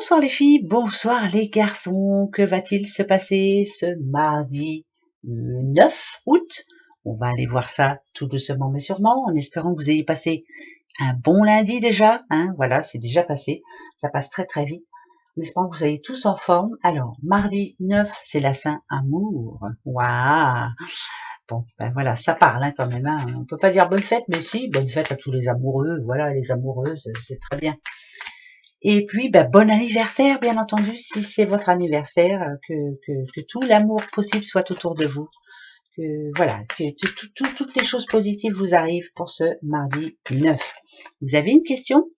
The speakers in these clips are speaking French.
Bonsoir les filles, bonsoir les garçons. Que va-t-il se passer ce mardi 9 août? On va aller voir ça tout doucement mais sûrement, en espérant que vous ayez passé un bon lundi déjà. Voilà, c'est déjà passé. Ça passe très très vite. En espérant que vous soyez tous en forme. Alors, mardi 9, c'est la Saint-Amour. Waouh! Bon, ben voilà, ça parle quand même. On peut pas dire bonne fête, mais si, bonne fête à tous les amoureux. Voilà, les amoureuses, c'est très bien. Et puis, bon anniversaire, bien entendu, si c'est votre anniversaire, que tout l'amour possible soit autour de vous. Que voilà, que toutes les choses positives vous arrivent pour ce mardi 9. Vous avez une question?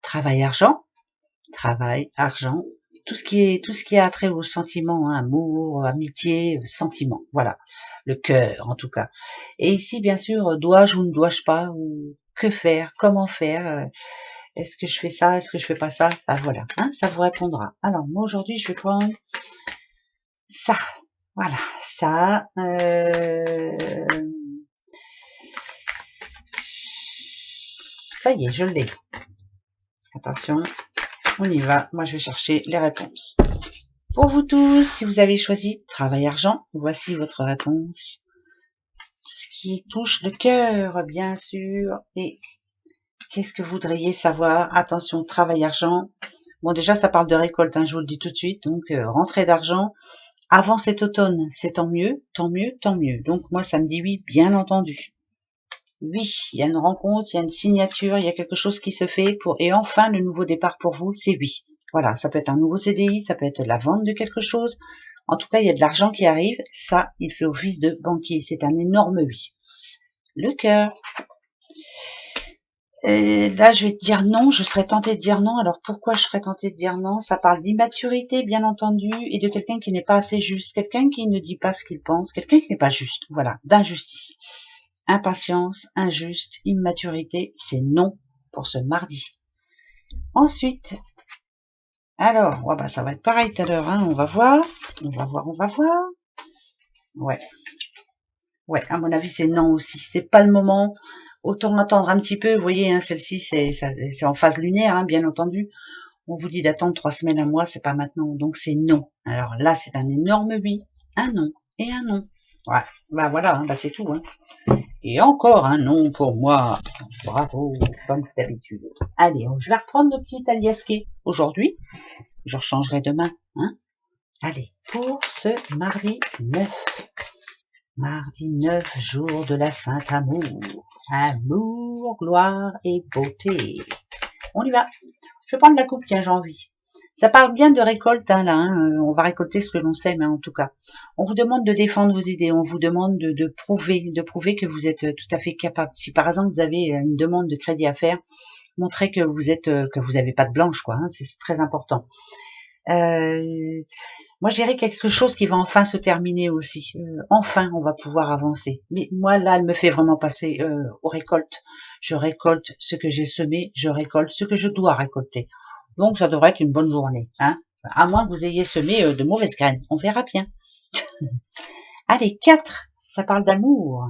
Travail, argent, tout ce qui a trait aux sentiments, amour, amitié, sentiments, voilà, le cœur en tout cas. Et ici, bien sûr, dois-je ou ne dois-je pas, ou que faire, comment faire, est-ce que je fais ça, est-ce que je fais pas ça? Voilà, ça vous répondra. Alors moi aujourd'hui, je vais prendre ça, voilà, ça. Ça y est, je l'ai. Attention, on y va. Moi, je vais chercher les réponses. Pour vous tous, si vous avez choisi travail argent, voici votre réponse. Tout ce qui touche le cœur, bien sûr. Et qu'est-ce que vous voudriez savoir? Attention, travail argent. Bon, déjà, ça parle de récolte, je vous le dis tout de suite. Donc, rentrée d'argent avant cet automne, c'est tant mieux, tant mieux, tant mieux. Donc, moi, ça me dit oui, bien entendu. Oui, il y a une rencontre, il y a une signature, il y a quelque chose qui se fait et enfin, le nouveau départ pour vous, c'est oui. Voilà, ça peut être un nouveau CDI, ça peut être la vente de quelque chose. En tout cas, il y a de l'argent qui arrive. Ça, il fait office de banquier. C'est un énorme oui. Le cœur. Là, je vais te dire non. Je serais tentée de dire non. Alors, pourquoi je serais tentée de dire non? Ça parle d'immaturité, bien entendu, et de quelqu'un qui n'est pas assez juste. Quelqu'un qui ne dit pas ce qu'il pense. Quelqu'un qui n'est pas juste. Voilà, d'injustice. Impatience, injuste, immaturité, c'est non pour ce mardi. Ensuite, alors, ça va être pareil tout à l'heure, on va voir. Ouais, à mon avis, c'est non aussi. C'est pas le moment. Autant attendre un petit peu. Vous voyez, celle-ci, c'est en phase lunaire, bien entendu. On vous dit d'attendre 3 semaines, un mois, c'est pas maintenant. Donc, c'est non. Alors là, c'est un énorme oui, un non et un non. Ouais, voilà, c'est tout. Et encore un non pour moi. Bravo, comme d'habitude. Allez, je vais reprendre nos petits aliasqués aujourd'hui. Je rechangerai demain. Allez, pour ce mardi 9. Mardi 9, jour de la Saint-Amour. Amour, gloire et beauté. On y va. Je vais prendre la coupe, tiens, j'ai envie. Ça parle bien de récolte, on va récolter ce que l'on sème, en tout cas. On vous demande de défendre vos idées, on vous demande de prouver que vous êtes tout à fait capable. Si par exemple vous avez une demande de crédit à faire, montrez que vous avez pas de blanche, quoi. C'est très important. Moi, j'irai quelque chose qui va enfin se terminer aussi. Enfin, on va pouvoir avancer. Mais moi, là, elle me fait vraiment passer aux récoltes. Je récolte ce que j'ai semé, je récolte ce que je dois récolter. Donc, ça devrait être une bonne journée. À moins que vous ayez semé de mauvaises graines. On verra bien. Allez, 4. Ça parle d'amour.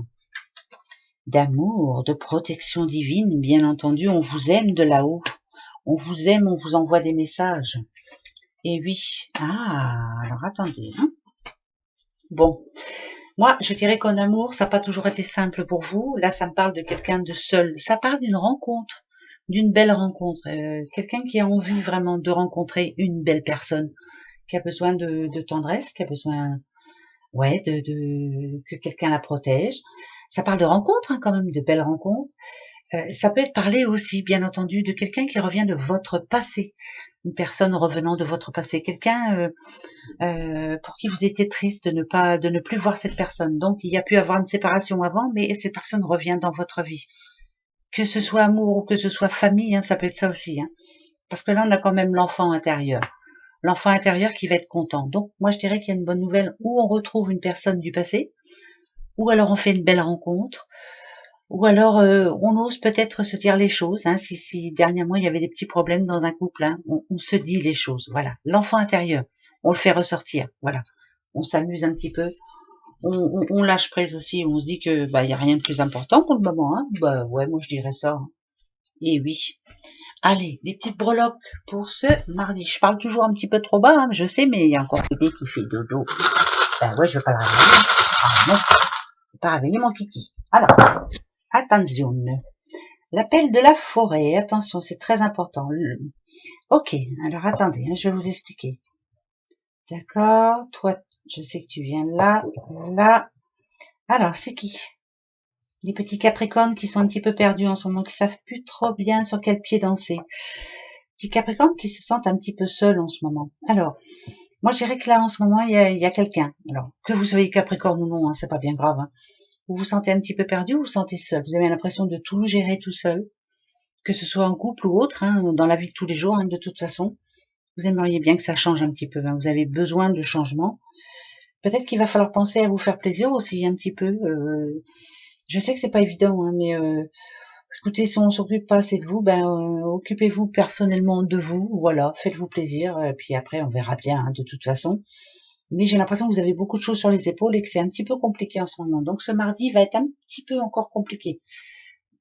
D'amour, de protection divine, bien entendu. On vous aime de là-haut. On vous aime, on vous envoie des messages. Et oui. Alors attendez. Bon, moi, je dirais qu'en amour, ça n'a pas toujours été simple pour vous. Là, ça me parle de quelqu'un de seul. Ça parle d'une rencontre, d'une belle rencontre. Quelqu'un qui a envie vraiment de rencontrer une belle personne, qui a besoin de tendresse, qui a besoin, que quelqu'un la protège. Ça parle de rencontres, quand même, de belles rencontres. Ça peut être parlé aussi, bien entendu, de quelqu'un qui revient de votre passé. Une personne revenant de votre passé. Quelqu'un pour qui vous étiez triste de ne plus voir cette personne. Donc, il y a pu avoir une séparation avant, mais cette personne revient dans votre vie. Que ce soit amour ou que ce soit famille, ça peut être ça aussi. Parce que là, on a quand même l'enfant intérieur. L'enfant intérieur qui va être content. Donc, moi, je dirais qu'il y a une bonne nouvelle où on retrouve une personne du passé, ou alors on fait une belle rencontre, ou alors on ose peut-être se dire les choses. Si dernièrement, il y avait des petits problèmes dans un couple, on se dit les choses. Voilà, l'enfant intérieur. On le fait ressortir, voilà. On s'amuse un petit peu, on lâche prise aussi, on se dit que il y a rien de plus important pour le moment, ouais, moi je dirais ça. Et oui. Allez, les petites breloques pour ce mardi. Je parle toujours un petit peu trop bas, hein, je sais, mais il y a encore Kiki qui fait dodo. Ben ouais, je veux pas le réveiller. Ah non, je veux pas réveiller mon Kiki. Alors, attention. L'appel de la forêt. Attention, c'est très important. Ok, alors attendez, hein, je vais vous expliquer. D'accord, toi, je sais que tu viens là, là. Alors, c'est qui? Les petits capricornes qui sont un petit peu perdus en ce moment, qui savent plus trop bien sur quel pied danser. Petits capricornes qui se sentent un petit peu seuls en ce moment. Alors, moi je dirais que là en ce moment il y a quelqu'un. Alors, que vous soyez capricorne ou non, hein, c'est pas bien grave. Hein. Vous vous sentez un petit peu perdu ou vous vous sentez seul? Vous avez l'impression de tout gérer tout seul, que ce soit en couple ou autre, hein, dans la vie de tous les jours, hein, de toute façon. Vous aimeriez bien que ça change un petit peu. Hein. Vous avez besoin de changement. Peut-être qu'il va falloir penser à vous faire plaisir aussi un petit peu. Je sais que c'est pas évident, hein, mais écoutez, si on s'occupe pas assez de vous, ben occupez-vous personnellement de vous, voilà, faites-vous plaisir, et puis après on verra bien hein, de toute façon. Mais j'ai l'impression que vous avez beaucoup de choses sur les épaules et que c'est un petit peu compliqué en ce moment. Donc ce mardi va être un petit peu encore compliqué.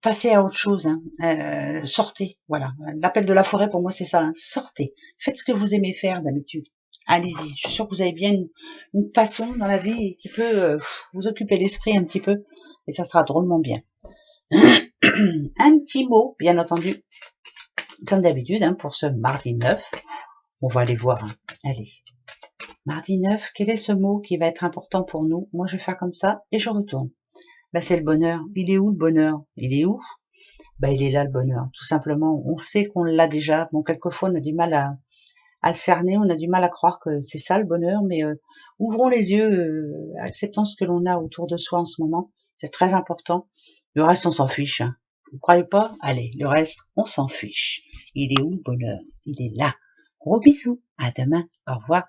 Passez à autre chose, hein. Sortez, voilà. L'appel de la forêt pour moi c'est ça, hein. Sortez, faites ce que vous aimez faire d'habitude. Allez-y, je suis sûre que vous avez bien une passion dans la vie qui peut vous occuper l'esprit un petit peu et ça sera drôlement bien. Un petit mot, bien entendu, comme d'habitude, hein, pour ce mardi 9. On va aller voir. Hein. Allez. Mardi 9, quel est ce mot qui va être important pour nous? Moi, je vais faire comme ça et je retourne. Là, c'est le bonheur. Il est où le bonheur? Il est où? Ben, il est là le bonheur. Tout simplement, on sait qu'on l'a déjà. Bon, quelquefois, on a du mal à le cerner, on a du mal à croire que c'est ça le bonheur, mais ouvrons les yeux, acceptons ce que l'on a autour de soi en ce moment. C'est très important. Le reste, on s'en fiche. Hein. Vous croyez pas? Allez, le reste, on s'en fiche. Il est où le bonheur? Il est là. Gros bisous. À demain. Au revoir.